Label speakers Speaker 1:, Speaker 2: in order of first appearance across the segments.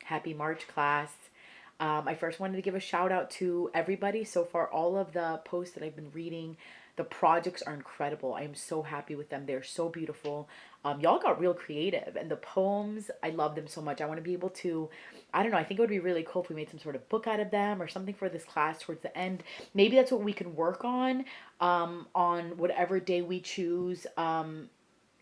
Speaker 1: Happy March, class. I first wanted to give a shout out to everybody. So far, all of the posts that I've been reading, the projects are incredible. I am so happy with them. They're so beautiful. Y'all got real creative. And the poems, I love them so much. I want to be able to, I don't know, I think it would be really cool if we made some sort of book out of them or something for this class towards the end. Maybe that's what we can work on whatever day we choose.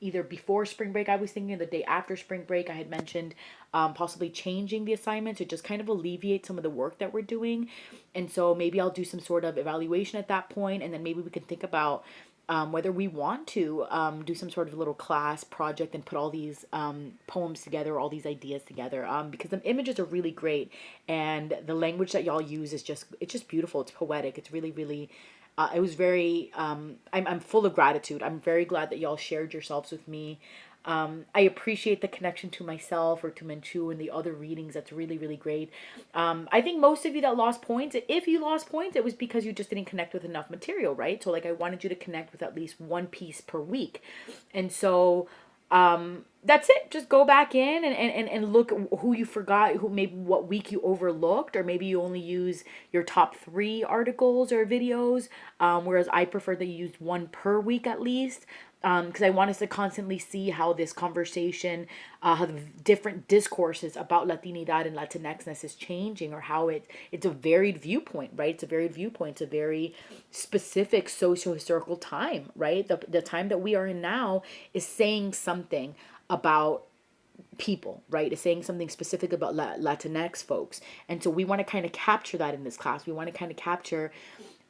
Speaker 1: Either before spring break, I was thinking the day after spring break. I had mentioned possibly changing the assignment to just kind of alleviate some of the work that we're doing. And so maybe I'll do some sort of evaluation at that point, and then maybe we can think about whether we want to do some sort of little class project and put all these poems together, all these ideas together, because the images are really great, and the language that y'all use is just beautiful. It's poetic. It's really, really it was very I'm full of gratitude. I'm very glad that y'all shared yourselves with me. I appreciate the connection to myself or to Manchu and the other readings. That's really, really great. I think most of you that lost points, if you lost points, it was because you just didn't connect with enough material, right? So like I wanted you to connect with at least one piece per week. And so that's it. Just go back in and look who you forgot, who maybe what week you overlooked, or maybe you only use your top three articles or videos, whereas I prefer that you use one per week at least. Because I want us to constantly see how this conversation, how the different discourses about Latinidad and Latinxness is changing, or how it's a varied viewpoint, right? It's a varied viewpoint. It's a very specific socio-historical time, right? The time that we are in now is saying something about people, right? Is saying something specific about Latinx folks. And so we want to kind of capture that in this class. We want to kind of capture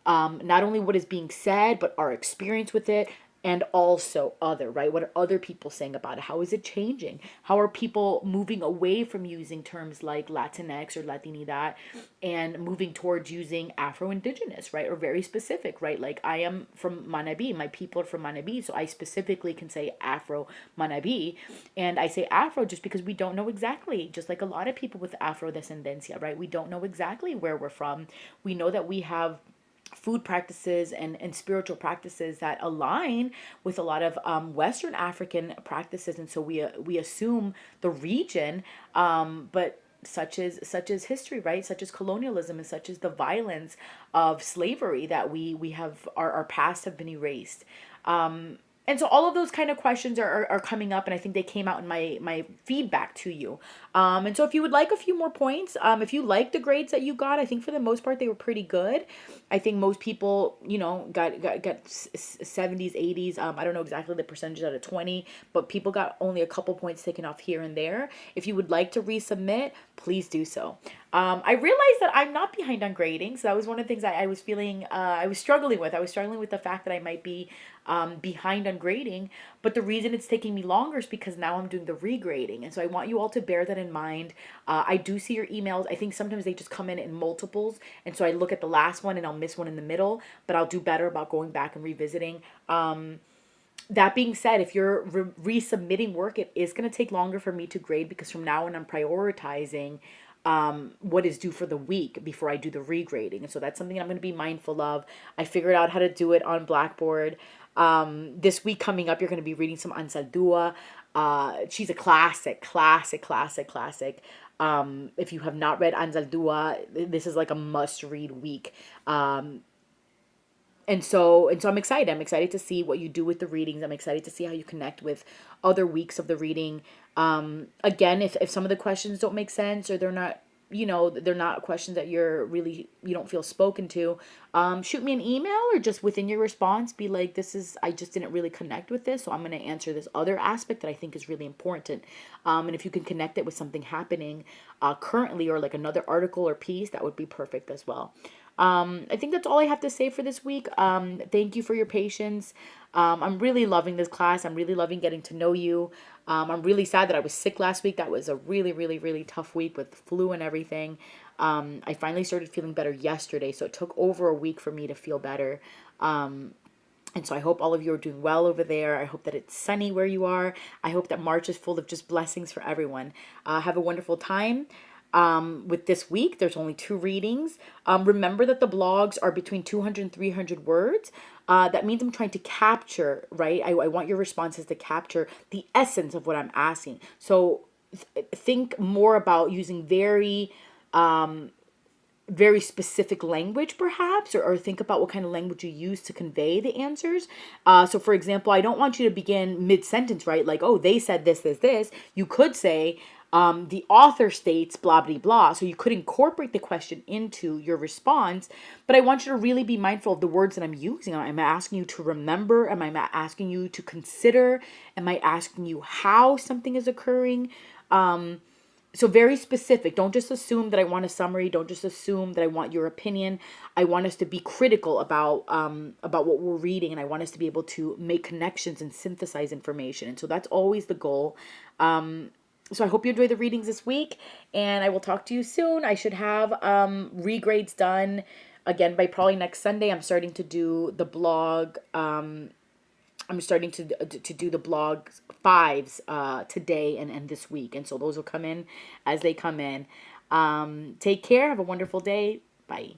Speaker 1: not only what is being said, but our experience with it, and also other, right? What are other people saying about it? How is it changing? How are people moving away from using terms like Latinx or Latinidad and moving towards using Afro-Indigenous, right? Or very specific, right? Like I am from Manabi, my people are from Manabi, so I specifically can say Afro-Manabi. And I say Afro just because we don't know exactly, just like a lot of people with Afro-descendencia, right? We don't know exactly where we're from. We know that we have food practices and spiritual practices that align with a lot of Western African practices, and so we assume the region, but such as history, right? Such as colonialism, and such as the violence of slavery that we have our past have been erased. And so all of those kind of questions are coming up, and I think they came out in my feedback to you. And so if you would like a few more points, if you like the grades that you got, I think for the most part they were pretty good. I think most people, got 70s, 80s. I don't know exactly the percentage out of 20, but people got only a couple points taken off here and there. If you would like to resubmit, please do so. I realized that I'm not behind on grading, so that was one of the things I was feeling, I was struggling with. I was struggling with the fact that I might be behind on grading, but the reason it's taking me longer is because now I'm doing the regrading, and so I want you all to bear that in mind. I do see your emails. I think sometimes they just come in multiples, and so I look at the last one and I'll miss one in the middle, but I'll do better about going back and revisiting. That being said, if you're resubmitting work, it is going to take longer for me to grade, because from now on I'm prioritizing what is due for the week before I do the regrading. And so that's something I'm going to be mindful of. I figured out how to do it on Blackboard. This week coming up, you're going to be reading some Ansaldúa. She's a classic. If you have not read Ansaldúa, this is like a must read week. And so I'm excited. I'm excited to see what you do with the readings. I'm excited to see how you connect with other weeks of the reading. Again, if some of the questions don't make sense, or they're not questions that you don't feel spoken to, shoot me an email, or just within your response be like, I just didn't really connect with this, so I'm going to answer this other aspect that I think is really important. And if you can connect it with something happening currently, or like another article or piece, that would be perfect as well. I think that's all I have to say for this week. Thank you for your patience. I'm really loving this class. I'm really loving getting to know you. I'm really sad that I was sick last week. That was a really, really, really tough week with flu and everything. I finally started feeling better yesterday, so it took over a week for me to feel better. And so I hope all of you are doing well over there. I hope that it's sunny where you are. I hope that March is full of just blessings for everyone. Have a wonderful time. With this week, there's only 2 readings. Remember that the blogs are between 200 and 300 words. That means I'm trying to capture, right? I want your responses to capture the essence of what I'm asking. So think more about using very specific language perhaps, or think about what kind of language you use to convey the answers. So for example, I don't want you to begin mid-sentence, right? Like, oh, they said this. You could say, the author states blah, blah, blah. So you could incorporate the question into your response, but I want you to really be mindful of the words that I'm using. Am I asking you to remember? Am I asking you to consider? Am I asking you how something is occurring? So very specific. Don't just assume that I want a summary. Don't just assume that I want your opinion. I want us to be critical about what we're reading, and I want us to be able to make connections and synthesize information. And so that's always the goal. So I hope you enjoy the readings this week, and I will talk to you soon. I should have regrades done again by probably next Sunday. I'm starting to do the blog. I'm starting to do the blog fives today and this week. And so those will come in as they come in. Take care. Have a wonderful day. Bye.